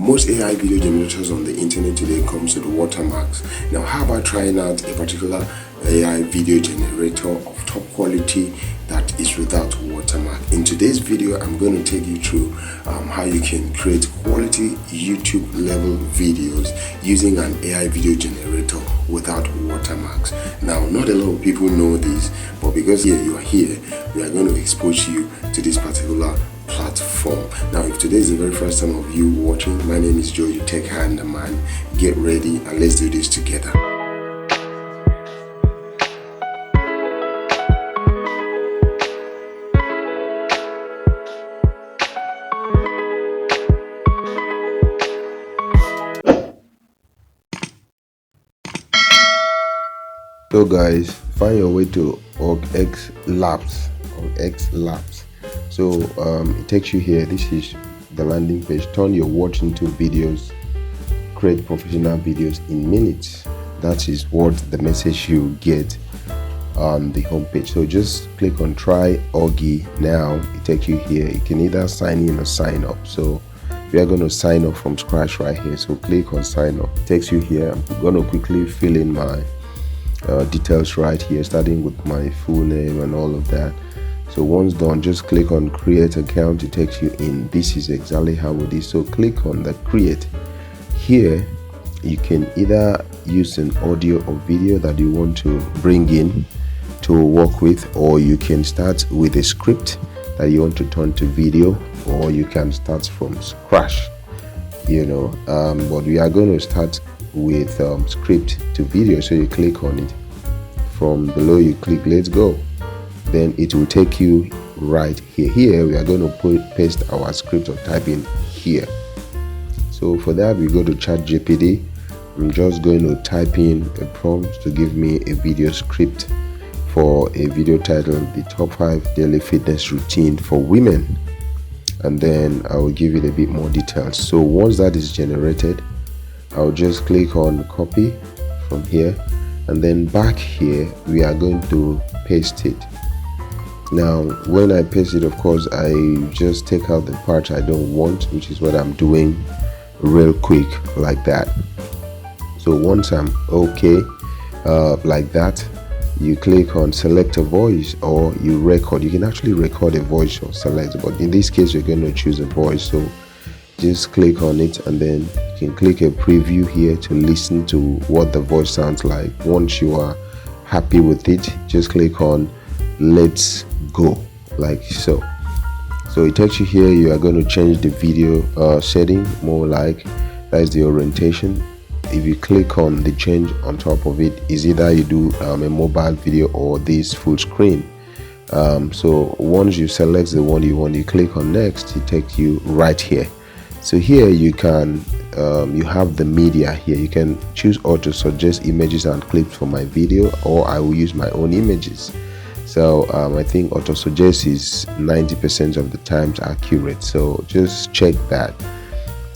Most AI video generators on the internet today comes with watermarks. Now, how about trying out a particular AI video generator of top quality that is without watermark? In today's video, I'm going to take you through how you can create quality YouTube level videos using an AI video generator without watermarks. Now, not a lot of people know this, but because you are here, we are going to expose you to this particular platform. Now, if today is the very first time of you watching, my name is Joe, your tech hand man. Get ready and let's do this together. So guys, find your way to X Labs. So it takes you here. This is the landing page. Turn your watch into videos. Create professional videos in minutes. That is what the message you get on the homepage. So just click on try Augie now. It takes you here. You can either sign in or sign up. So we are going to sign up from scratch right here. So click on sign up. It takes you here. I'm going to quickly fill in my details right here, starting with my full name and all of that. So once done, just click on create account. It takes you in. This is exactly how it is. So click on the create. Here you can either use an audio or video that you want to bring in to work with, or you can start with a script that you want to turn to video, or you can start from scratch, but we are going to start with script to video. So you click on it. From below you click let's go, then it will take you right here. We are going to paste our script or type in here. So for that, we go to ChatGPT. I'm just going to type in a prompt to give me a video script for a video titled the top 5 daily fitness routine for women, and then I will give it a bit more details. So once that is generated, I'll just click on copy from here, and then back here we are going to paste it. Now when I paste it, of course I just take out the parts I don't want, which is what I'm doing real quick like that. So once I'm okay like that, you click on select a voice, or you record. You can actually record a voice or select, but in this case you're going to choose a voice. So just click on it, and then you can click a preview here to listen to what the voice sounds like. Once you are happy with it, just click on let's go, like so. So it takes you here. You are going to change the video setting, more like that is the orientation. If you click on the change on top of it, is either you do a mobile video or this full screen. So once you select the one you want, you click on next. It takes you right here. So here you can you have the media here. You can choose auto suggest images and clips for my video, or I will use my own images. So I think auto suggest is 90% of the times accurate, so just check that.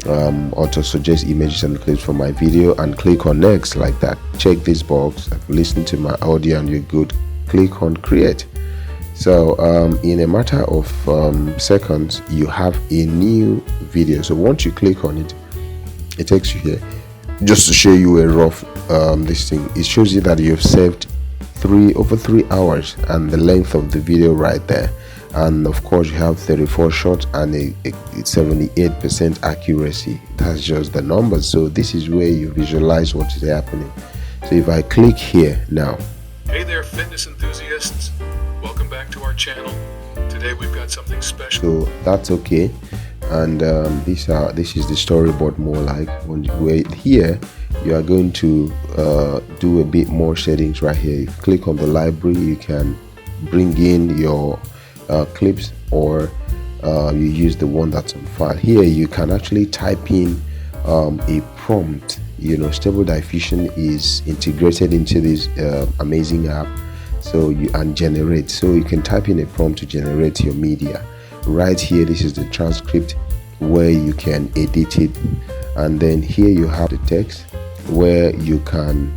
Auto suggest images and clips for my video, and click on next like that. Check this box. I've listened to my audio and you're good. Click on create. So in a matter of seconds, you have a new video. So once you click on it, it takes you here. Just to show you a rough this thing, it shows you that you've saved over 3 hours and the length of the video right there. And of course you have 34 shots and a 78% accuracy. That's just the numbers. So this is where you visualize what is happening. So if I click here now, hey there fitness enthusiasts, welcome back to our channel. Today we've got something special. So that's okay. And this is the storyboard, more like where here you are going to do a bit more settings right here. If you click on the library, you can bring in your clips, or you use the one that's on file. Here you can actually type in a prompt. Stable Diffusion is integrated into this amazing app, so you generate. So you can type in a prompt to generate your media. Right here, this is the transcript where you can edit it, and then here you have the text where you can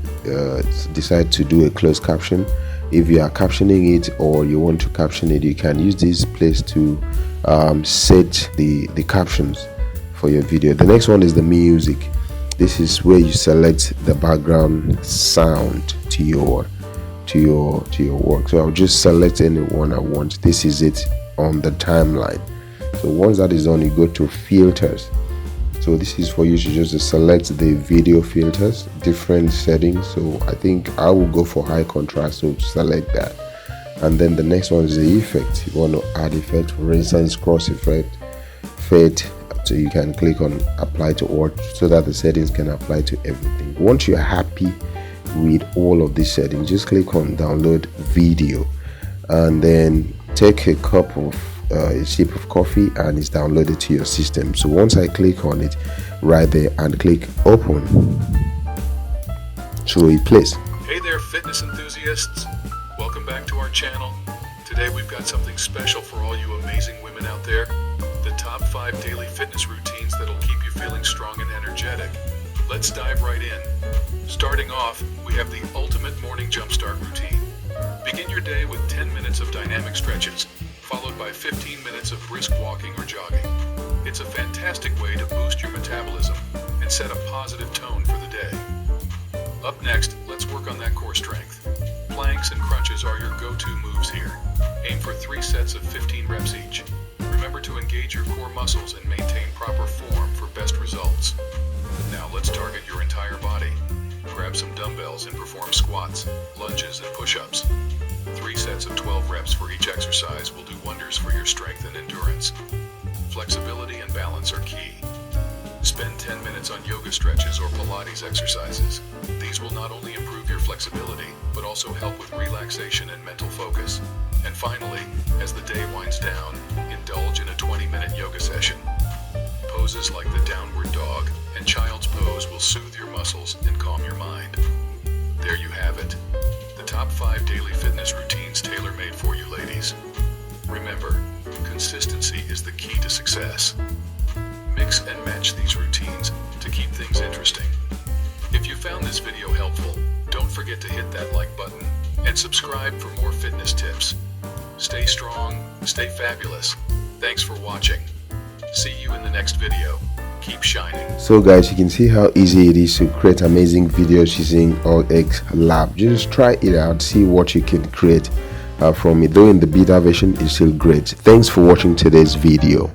decide to do a closed caption. If you are captioning it or you want to caption it, you can use this place to set the captions for your video. The next one is the music. This is where you select the background sound to your work. So I'll just select any one I want. This is it on the timeline. So once that is done, you go to filters. So this is for you to just select the video filters, different settings. So I think I will go for high contrast, so select that. And then the next one is the effect. You want to add effect, for instance, cross effect, fade. So you can click on apply to all, so that the settings can apply to everything. Once you're happy with all of these settings, just click on download video, and then take a cup of a sip of coffee, and it's downloaded to your system. So once I click on it right there and click open, so it plays. Hey there, fitness enthusiasts. Welcome back to our channel. Today we've got something special for all you amazing women out there. The top 5 daily fitness routines that'll keep you feeling strong and energetic. Let's dive right in. Starting off, we have the ultimate morning jumpstart routine. Begin your day with 10 minutes of dynamic stretches, followed by 15 minutes of brisk walking or jogging. It's a fantastic way to boost your metabolism and set a positive tone for the day. Up next, let's work on that core strength. Planks and crunches are your go-to moves here. Aim for 3 sets of 15 reps each. Remember to engage your core muscles and maintain proper form for best results. Now let's target your entire body. Grab some dumbbells and perform squats, lunges, and push-ups. 3 sets of 12 reps for each exercise will do wonders for your strength and endurance. Flexibility and balance are key. Spend 10 minutes on yoga stretches or Pilates exercises. These will not only improve your flexibility, but also help with relaxation and mental focus. And finally, as the day winds down, indulge in a 20-minute yoga session. Poses like the downward dog and child's pose will soothe your muscles and calm your mind. There you have it. The top 5 daily fitness routines tailor-made for you ladies. Remember, consistency is the key to success. Mix and match these routines to keep things interesting. If you found this video helpful, don't forget to hit that like button and subscribe for more fitness tips. Stay strong, stay fabulous. Thanks for watching. See you in the next video. Keep shining. So guys, you can see how easy it is to create amazing videos using OX Lab. Just try it out, see what you can create from it. Though in the beta version, it's still great. Thanks for watching today's video.